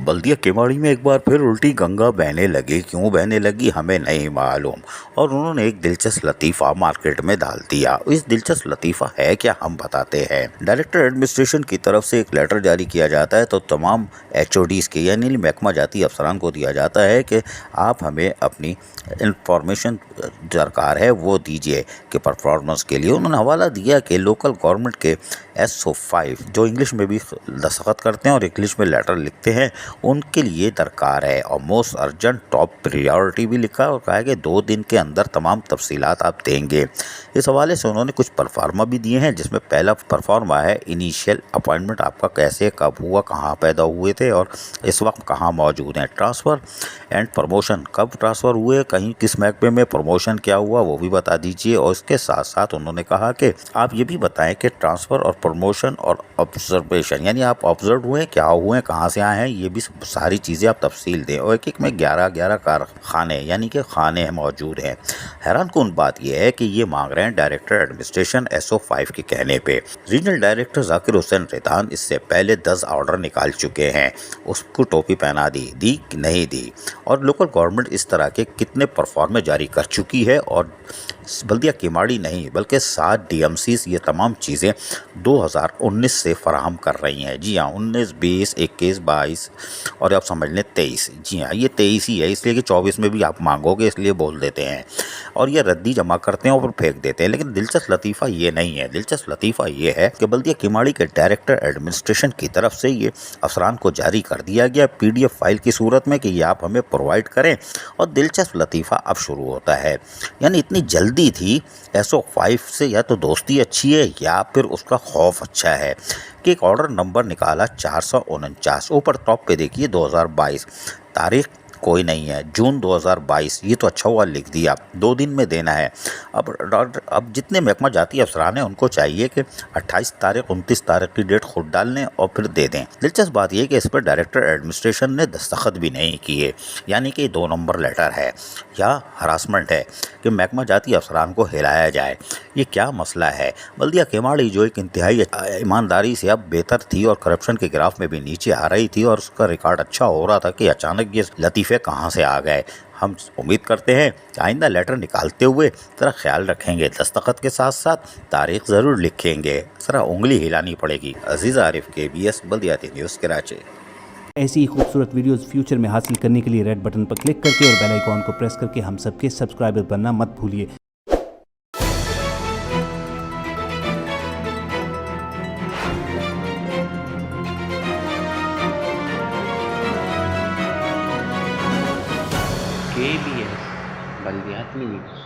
बल्दिया केमाड़ी में एक बार फिर उल्टी गंगा बहने लगी। क्यों बहने लगी हमें नहीं मालूम, और उन्होंने एक दिलचस्प लतीफ़ा मार्केट में डाल दिया। इस दिलचस्प लतीफ़ा है क्या, हम बताते हैं। डायरेक्टर एडमिनिस्ट्रेशन की तरफ से एक लेटर जारी किया जाता है तो तमाम HODs के यानी महकमा जाती अफसरान को दिया जाता है कि आप हमें अपनी इंफॉर्मेशन दरकार है वो दीजिए कि परफॉर्मेंस के लिए। उन्होंने हवाला दिया कि लोकल गवर्नमेंट के SO5 जो इंग्लिश में भी दस्तखत करते हैं और इंग्लिश में लेटर लिखते हैं, उनके लिए दरकार है। और मोस्ट अर्जेंट टॉप प्रायोरिटी भी लिखा और कहा है कि 2 दिन के अंदर तमाम तफसीलात आप देंगे। इस हवाले से उन्होंने कुछ परफॉर्मा भी दिए हैं, जिसमें पहला परफॉर्मा है इनिशियल अपॉइंटमेंट आपका कैसे कब हुआ, कहाँ पैदा हुए थे और इस वक्त कहाँ मौजूद हैं। ट्रांसफ़र एंड प्रमोशन, कब ट्रांसफ़र हुए, कहीं किस महकमे में प्रमोशन क्या हुआ वो भी बता दीजिए। और इसके साथ साथ उन्होंने कहा कि आप ये भी बताएं कि ट्रांसफ़र और प्रमोशन और ऑब्जर्वेशन यानी आप ऑब्जर्व हुए, क्या हुए, कहाँ से आए हैं, ये भी सारी चीज़ें आप तफसील दें। और एक में 11 कारखाने यानी कि खाने मौजूद हैं। हैरान कुन बात यह है कि ये मांग रहे हैं डायरेक्टर एडमिनिस्ट्रेशन SO5 के कहने पे। रीजनल डायरेक्टर जाकिर हुसैन रेदान इससे पहले 10 ऑर्डर निकाल चुके हैं, उसको टोपी पहना दी कि नहीं दी। और लोकल गवर्नमेंट इस तरह के कितने परफॉर्मे जारी कर चुकी है। और बल्दिया केमाड़ी नहीं बल्कि 7 DMCs ये तमाम चीज़ें 2019 से फराहम कर रही हैं। जी हाँ, 19, 20, 21, 22 और आप समझ लें 23। जी हाँ, ये 23 ही है, इसलिए कि 24 में भी आप मांगोगे इसलिए बोल देते हैं। और ये रद्दी जमा करते हैं और फेंक देते हैं। लेकिन दिलचस्प लतीफ़ा ये नहीं है। दिलचस्प लतीफ़ा ये है कि बल्दिया केमाड़ी के डायरेक्टर एडमिनिस्ट्रेशन की तरफ से ये अफसरान को जारी कर दिया गया PDF फाइल की सूरत में कि ये आप हमें प्रोवाइड करें। और दिलचस्प लतीफ़ा अब शुरू होता है, यानी इतनी जल्दी थी SO5 से, या तो दोस्ती अच्छी है या फिर उसका खौफ अच्छा है कि एक ऑर्डर नंबर निकाला 449, ऊपर टॉप पे देखिए 2022, तारीख कोई नहीं है, जून 2022। ये तो अच्छा हुआ लिख दिया, 2 दिन में देना है। अब जितने महकमा जाती अफसरान हैं उनको चाहिए कि 28 तारीख 29 तारीख की डेट खुद डाल लें और फिर दे दें। दिलचस्प बात यह कि इस पर डायरेक्टर एडमिनिस्ट्रेशन ने दस्तखत भी नहीं किए, यानी कि 2 नंबर लेटर है या हरासमेंट है कि महकमा जाती अफसरान को हिलाया जाए। ये क्या मसला है। बल्दिया केमाड़ी जो एक इंतहाई ईमानदारी से अब बेहतर थी और करप्शन के ग्राफ में भी नीचे आ रही थी और उसका रिकॉर्ड अच्छा हो रहा था, कि अचानक ये लतीफ़े कहाँ से आ गए। हम उम्मीद करते हैं कि आइंदा लेटर निकालते हुए ज़रा ख्याल रखेंगे, दस्तखत के साथ साथ तारीख ज़रूर लिखेंगे, ज़रा उंगली हिलानी पड़ेगी। अजीज़ आरिफ, KBS बल्दियाती न्यूज़ कराची। ऐसी ही खूबसूरत वीडियोस फ्यूचर में हासिल करने के लिए रेड बटन पर क्लिक करके और बेल आइकॉन को प्रेस करके हम सबके सब्सक्राइबर बनना मत भूलिए। KBS बल्दियाती न्यूज़।